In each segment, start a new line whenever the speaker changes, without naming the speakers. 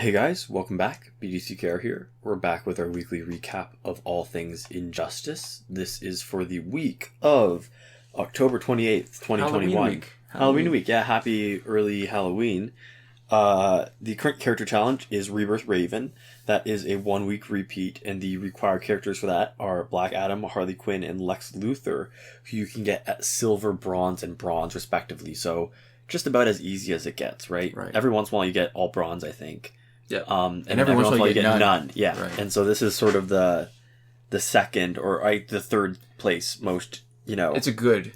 Hey guys, welcome back. BDCKR here. We're back with our weekly recap of all things Injustice. This is for the week of October 28th, 2021. Halloween week. Yeah, happy early Halloween. The current character challenge is Rebirth Raven. That is a 1 week repeat, and the required characters for that are Black Adam, Harley Quinn, and Lex Luthor, who you can get at silver, bronze, and bronze respectively. So just about as easy as it gets, right? Every once in a while you get all bronze, I think.
Yeah.
And every once in a while you get none. Yeah.
Right.
And so this is sort of the second or the third place most,
It's a good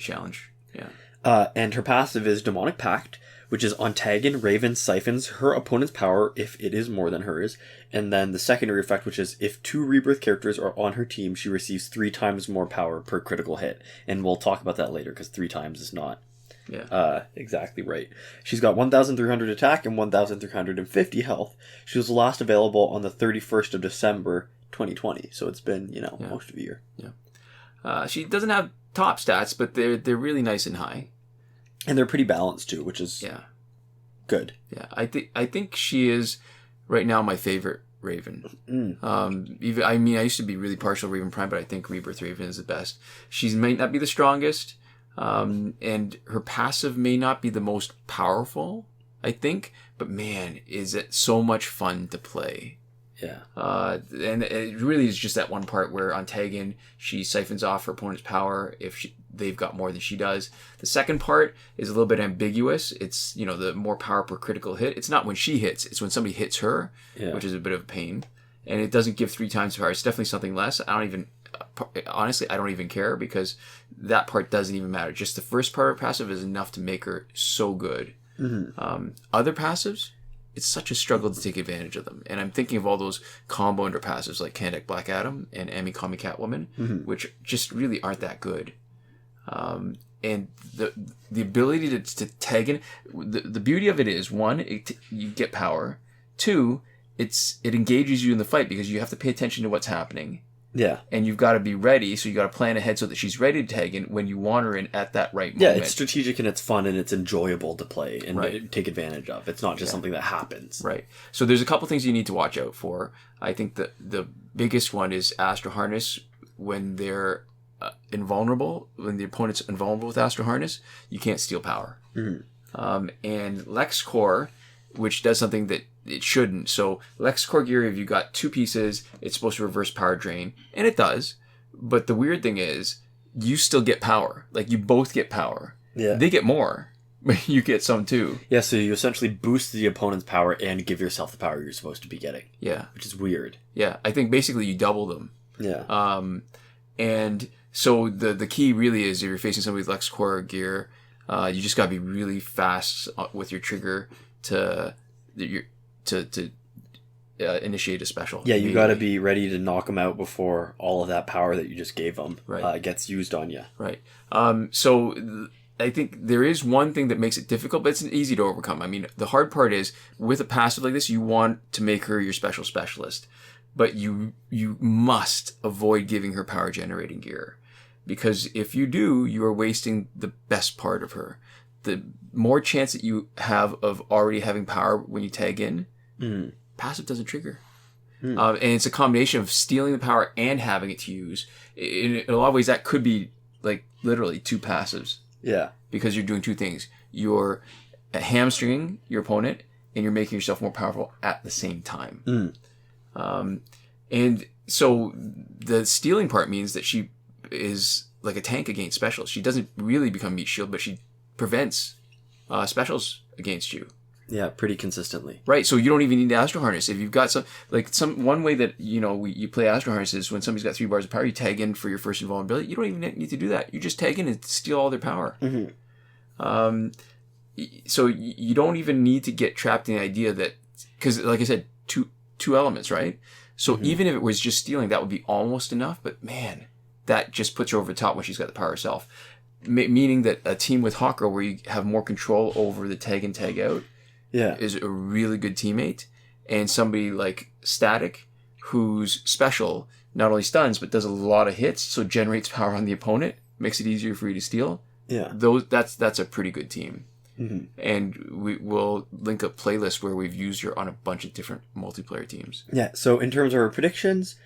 challenge. Yeah.
And her passive is Demonic Pact, which is on Taggin, Raven siphons her opponent's power if it is more than hers. And then the secondary effect, which is if 2 Rebirth characters are on her team, she receives 3 times more power per critical hit. And we'll talk about that later because 3 times is not exactly right. She's got 1,300 attack and 1,350 health. She was last available on the 31st of December 2020. So it's been, most of a year.
Yeah. She doesn't have top stats, but they're really nice and high.
And they're pretty balanced too, which is good.
Yeah, I think she is right now my favorite Raven. I used to be really partial Raven Prime, but I think Rebirth Raven is the best. She might not be the strongest, and her passive may not be the most powerful, I think, but man, is it so much fun to play.
Yeah.
And it really is just that one part where on Taggin, she siphons off her opponent's power if they've got more than she does. The second part is a little bit ambiguous. It's, the more power per critical hit. It's not when she hits. It's when somebody hits her, which is a bit of a pain. And it doesn't give 3 times power. It's definitely something less. Honestly, I don't even care because that part doesn't even matter. Just the first part of her passive is enough to make her so good. Mm-hmm. Other passives, it's such a struggle to take advantage of them. And I'm thinking of all those combo under passives like Kandak Black Adam and Amy Kami Catwoman, which just really aren't that good. And the ability to tag in, the beauty of it is, 1, you get power. 2, it engages you in the fight because you have to pay attention to what's happening.
Yeah.
And you've got to be ready, so you got to plan ahead so that she's ready to tag in when you want her in at that right moment.
Yeah, it's strategic and it's fun and it's enjoyable to play and take advantage of. It's not just something that happens.
Right. So there's a couple things you need to watch out for. I think the biggest one is Astro Harness. When they're invulnerable, when the opponent's invulnerable with Astro Harness, you can't steal power. Mm-hmm. And LexCorp, which does something that it shouldn't. So LexCorp gear, if you got 2 pieces, it's supposed to reverse power drain, and it does. But the weird thing is, you still get power. Like, you both get power.
Yeah.
They get more, but you get some too.
Yeah, so you essentially boost the opponent's power and give yourself the power you're supposed to be getting.
Yeah.
Which is weird.
Yeah, I think basically you double them.
Yeah.
And so the key really is if you're facing somebody with LexCorp gear, you just got to be really fast with your trigger to initiate a special.
Yeah, you got to be ready to knock them out before all of that power that you just gave them gets used on you.
Right. So I think there is one thing that makes it difficult, but it's easy to overcome. I mean, the hard part is with a passive like this, you want to make her your special specialist, but you must avoid giving her power generating gear, because if you do, you are wasting the best part of her. The more chance that you have of already having power when you tag in, passive doesn't trigger. And it's a combination of stealing the power and having it to use. In a lot of ways, that could be like literally 2 passives.
Yeah.
Because you're doing 2 things. You're hamstringing your opponent and you're making yourself more powerful at the same time. And so the stealing part means that she is like a tank against specials. She doesn't really become meat shield, but she prevents specials against you.
Yeah, pretty consistently.
Right, so you don't even need Astro Harness. If you've got one way that you play Astro Harness is when somebody's got 3 bars of power, you tag in for your first invulnerability. You don't even need to do that. You just tag in and steal all their power. Mm-hmm. So you don't even need to get trapped in the idea that, because like I said, two elements, right? So even if it was just stealing, that would be almost enough. But man, that just puts her over the top when she's got the power herself. Meaning that a team with Hawker where you have more control over the tag in, tag out is a really good teammate. And somebody like Static, who's special, not only stuns, but does a lot of hits, so generates power on the opponent, makes it easier for you to steal.
Yeah.
That's a pretty good team. And we will link a playlist where we've used her on a bunch of different multiplayer teams.
Yeah, so in terms of our predictions,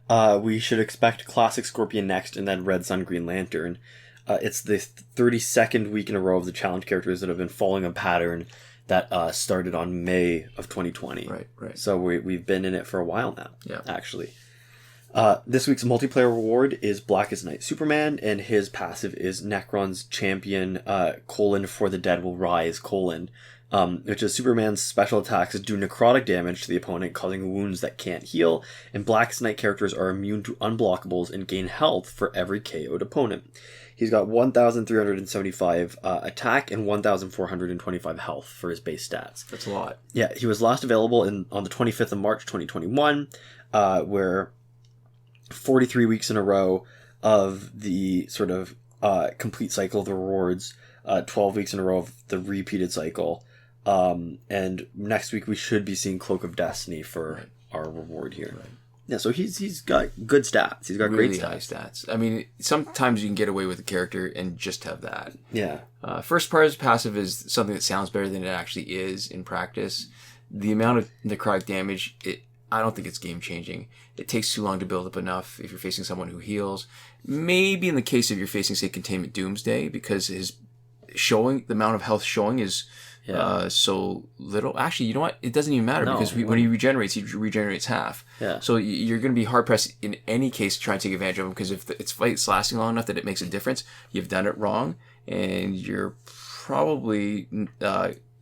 we should expect Classic Scorpion next, and then Red Sun Green Lantern. It's the 32nd week in a row of the challenge characters that have been following a pattern that started on May of 2020.
Right.
So we've been in it for a while now, actually. This week's multiplayer reward is Blackest Night Superman, and his passive is Necron's Champion, for the dead will rise, which is Superman's special attacks do necrotic damage to the opponent, causing wounds that can't heal, and Blackest Night characters are immune to unblockables and gain health for every KO'd opponent. He's got 1,375 attack and 1,425 health for his base stats.
That's a lot.
Yeah, he was last available on the 25th of March 2021, where 43 weeks in a row of the sort of complete cycle of the rewards, 12 weeks in a row of the repeated cycle, and next week we should be seeing Cloak of Destiny for our reward here. Right. Yeah, so he's got good stats. He's got
really
great
high stats. I mean, sometimes you can get away with a character and just have that.
Yeah.
First part of passive is something that sounds better than it actually is in practice. The amount of necrotic damage, I don't think it's game changing. It takes too long to build up enough if you're facing someone who heals. Maybe in the case of you're facing, say, Containment Doomsday, because the amount of health showing is so little. Actually, you know what? It doesn't even matter because when he regenerates half. Yeah. So you're going to be hard pressed in any case to try and take advantage of him, because if it's fight's lasting long enough that it makes a difference, you've done it wrong, and you're probably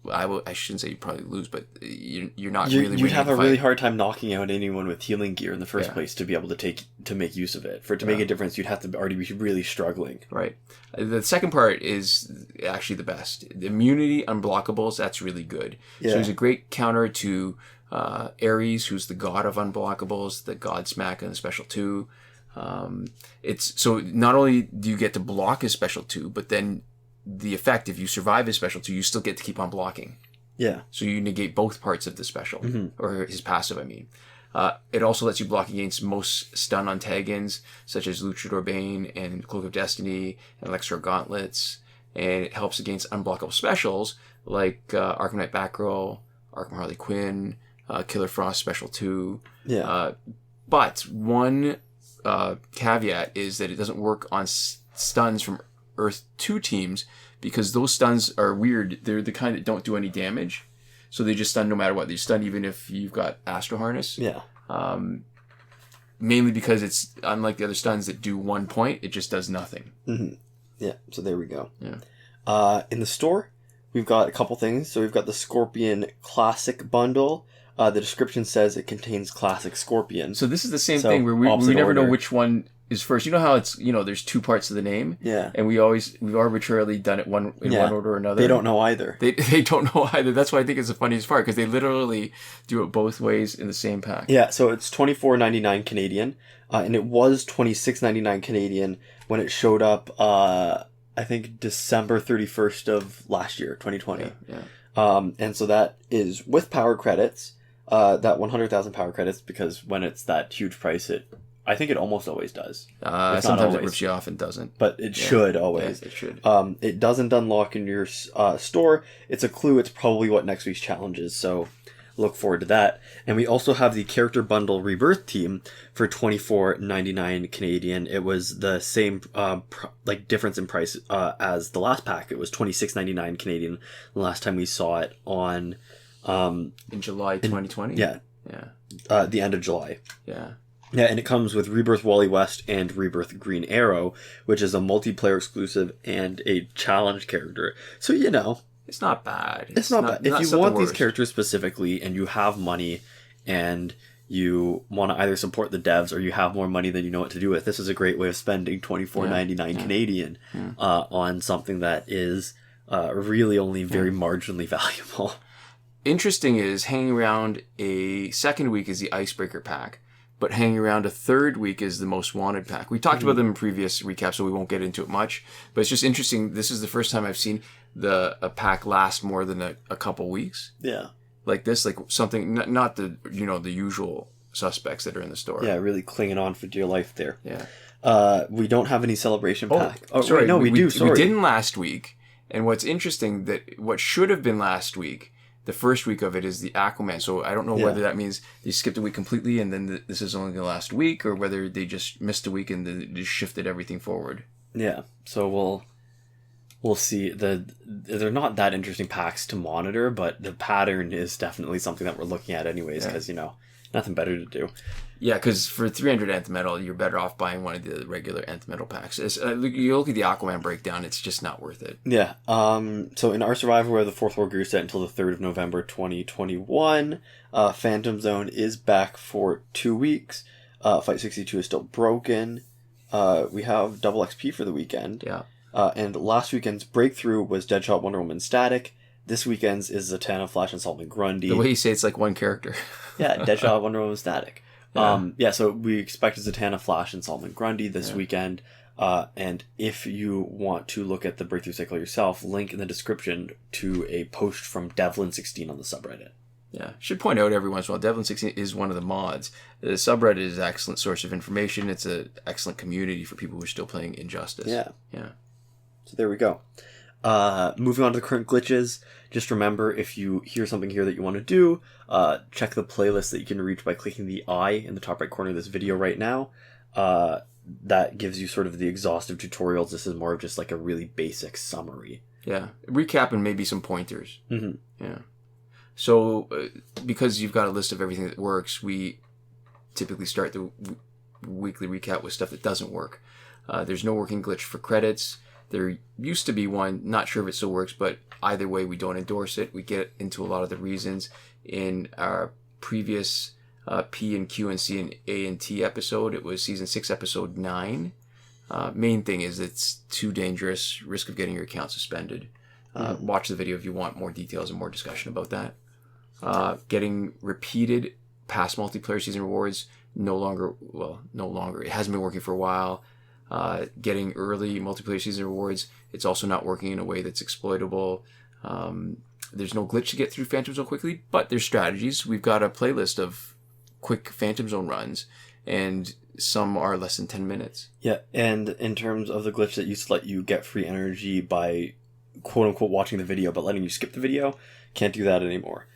I shouldn't say you probably lose, but you're not really.
You'd have a really hard time knocking out anyone with healing gear in the first place to be able to make use of it. For it to make a difference, you'd have to already be really struggling.
Right. The second part is actually the best. The immunity, unblockables. That's really good. Yeah. So he's a great counter to Ares, who's the god of unblockables, the Godsmack and the Special 2. It's so not only do you get to block his Special 2, but then the effect, if you survive his Special 2, you still get to keep on blocking. Yeah. So you negate both parts of the special, or his passive, I mean. It also lets you block against most stun on tag-ins, such as Luchador Bane and Cloak of Destiny and Electro Gauntlets. And it helps against unblockable specials like Arkham Knight Batgirl, Arkham Harley Quinn, Killer Frost Special 2. Yeah. But one caveat is that it doesn't work on stuns from Earth 2 teams, because those stuns are weird. They're the kind that don't do any damage. So they just stun no matter what. They stun even if you've got Astro Harness. Yeah. Mainly because it's unlike the other stuns that do 1 point, it just does nothing. Mm-hmm.
Yeah, so there we go. Yeah. In the store, we've got a couple things. So we've got the Scorpion Classic Bundle. The description says it contains Classic Scorpion.
So this is the same thing where we never know which one is first. You know how it's, there's two parts of the name? Yeah. And we've arbitrarily done it one order or another.
They don't know either.
They don't know either. That's why I think it's the funniest part, because they literally do it both ways in the same pack.
Yeah, so it's $24.99 Canadian, and it was $26.99 Canadian when it showed up, I think December 31st of last year, 2020. Yeah. And so that is with power credits, that 100,000 power credits, because when it's that huge price, I think it almost always does.
Sometimes it rips you off and doesn't.
But it should always.
Yeah, it should.
It doesn't unlock in your store. It's a clue. It's probably what next week's challenge is. So look forward to that. And we also have the Character Bundle Rebirth Team for $24.99 Canadian. It was the same difference in price as the last pack. It was $26.99 Canadian the last time we saw it on...
in July 2020?
Yeah. The end of July.
Yeah.
Yeah, and it comes with Rebirth Wally West and Rebirth Green Arrow, which is a multiplayer exclusive and a challenge character. So,
it's not bad.
It's not bad. If you want these characters specifically and you have money and you want to either support the devs or you have more money than you know what to do with, this is a great way of spending $24.99 Canadian on something that is really only very marginally valuable.
Interesting is hanging around a second week is the Icebreaker pack. But hanging around a third week is the Most Wanted pack. We talked about them in previous recaps, so we won't get into it much. But it's just interesting. This is the first time I've seen a pack last more than a couple weeks. Yeah. Like this, like something, not the the usual suspects that are in the store.
Yeah, really clinging on for dear life there. Yeah. We don't have any celebration pack.
Oh, sorry. No, we do. Sorry. We didn't last week. And what's interesting, that what should have been last week, the first week of it, is the Aquaman. So I don't know whether that means they skipped a week completely and then this is only the last week, or whether they just missed a week and then just shifted everything forward.
Yeah. So we'll see. They're not that interesting packs to monitor, but the pattern is definitely something that we're looking at anyways, because, nothing better to do.
Yeah, because for 300 Nth Metal, you're better off buying one of the regular Nth Metal packs. You look at the Aquaman breakdown, it's just not worth it.
Yeah. So in our Survivor, we have the 4th World Gear set until the 3rd of November 2021. Phantom Zone is back for 2 weeks. Fight 62 is still broken. We have double XP for the weekend.
Yeah.
And last weekend's breakthrough was Deadshot, Wonder Woman, Static. This weekend's is Zatanna, Flash, and Solomon Grundy.
The way you say it's like one character.
Yeah, Deadshot, Wonder Woman, Static. So we expect Zatanna, Flash, and Solomon Grundy this weekend. And if you want to look at the breakthrough cycle yourself, link in the description to a post from Devlin16 on the subreddit.
Yeah, should point out every once in a while, Devlin16 is one of the mods. The subreddit is an excellent source of information. It's an excellent community for people who are still playing Injustice.
Yeah.
Yeah.
So there we go. Moving on to the current glitches, just remember, if you hear something here that you want to do, check the playlist that you can reach by clicking the I in the top right corner of this video right now. That gives you sort of the exhaustive tutorials. This is more of just like a really basic summary.
Yeah. Recap and maybe some pointers.
Mm-hmm.
Yeah. So, because you've got a list of everything that works, we typically start the weekly recap with stuff that doesn't work. There's no working glitch for credits. There used to be one, not sure if it still works, but either way, we don't endorse it. We get into a lot of the reasons in our previous P and Q and C and A and T episode. It was season 6, episode 9. Main thing is it's too dangerous, risk of getting your account suspended. Watch the video if you want more details and more discussion about that. Getting repeated past multiplayer season rewards, no longer. It hasn't been working for a while. Getting early multiplayer season rewards, it's also not working in a way that's exploitable. There's no glitch to get through Phantom Zone quickly, but there's strategies. We've got a playlist of quick Phantom Zone runs, and some are less than 10 minutes. Yeah, and in terms of the glitch that used to let you get free energy by quote-unquote watching the video, but letting you skip the video, can't do that anymore.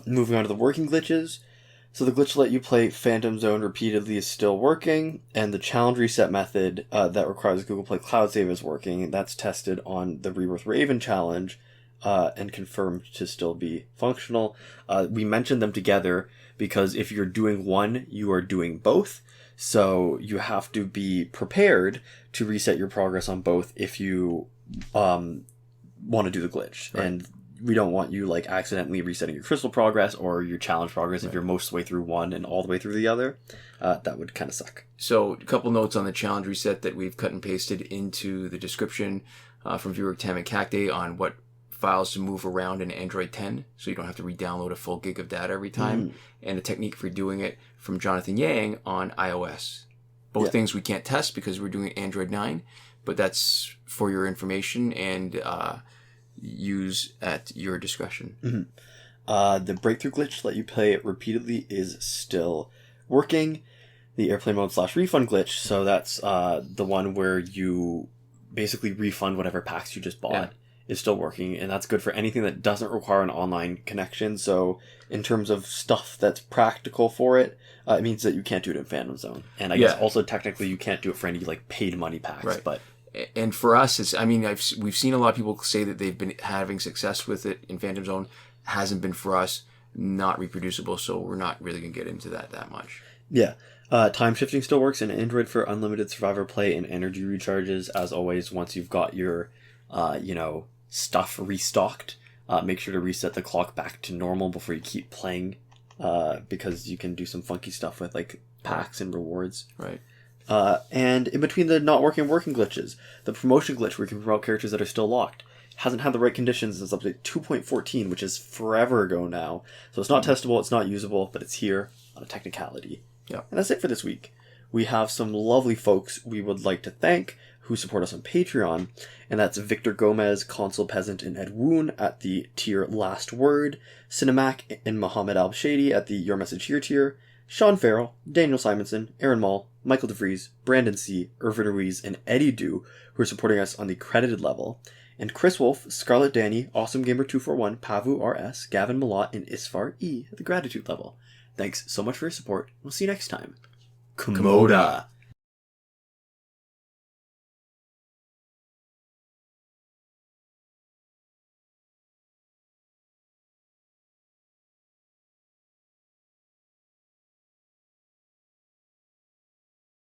Moving on to the working glitches. So the glitch to let you play Phantom Zone repeatedly is still working, and the challenge reset method that requires Google Play Cloud Save is working. That's tested on the Rebirth Raven challenge and confirmed to still be functional. We mentioned them together because if you're doing one, you are doing both. So you have to be prepared to reset your progress on both if you want to do the glitch. Right. And we don't want you like accidentally resetting your crystal progress or your challenge progress if you're most of the way through one and all the way through the other. That would kind of suck. So a couple notes on the challenge reset that we've cut and pasted into the description from viewer Tam and Kakde on what files to move around in Android 10, so you don't have to re-download a full gig of data every time, and a technique for doing it from Jonathan Yang on iOS. Both things we can't test because we're doing Android 9, but that's for your information and use at your discretion. The breakthrough glitch to let you play it repeatedly is still working. The airplane mode / refund glitch, so that's the one where you basically refund whatever packs you just bought, is still working, and that's good for anything that doesn't require an online connection. So in terms of stuff that's practical for it, it means that you can't do it in Phantom Zone, and I guess also technically you can't do it for any like paid money packs. But and for us, it's, I mean, we've seen a lot of people say that they've been having success with it in Phantom Zone. Hasn't been for us, not reproducible, so we're not really going to get into that much. Time shifting still works in Android for unlimited survivor play and energy recharges. As always, once you've got your, stuff restocked, make sure to reset the clock back to normal before you keep playing, because you can do some funky stuff with like packs and rewards. Right. And in between the not working glitches, the promotion glitch where you can promote characters that are still locked hasn't had the right conditions since update 2.14, which is forever ago now. So it's not testable, it's not usable, but it's here on a technicality. Yeah. And that's it for this week. We have some lovely folks we would like to thank who support us on Patreon, and that's Victor Gomez, Consul Peasant, and Edwoon at the tier Last Word, Sinemac and Mohammed Albshaiti at the Your Message Here tier, Shawn Farrell, Daniel Simonson, Aaron Maule, Michael DeVries, Brandon C., Irvin Ruiz, and Eddydoo, who are supporting us on the credited level.
And Chris Wolff, Scarlet Dani, Awesomegamer241, Pavu RS, Gavin Mallott, and Isfar E at the gratitude level. Thanks so much for your support. We'll see you next time. Komoda.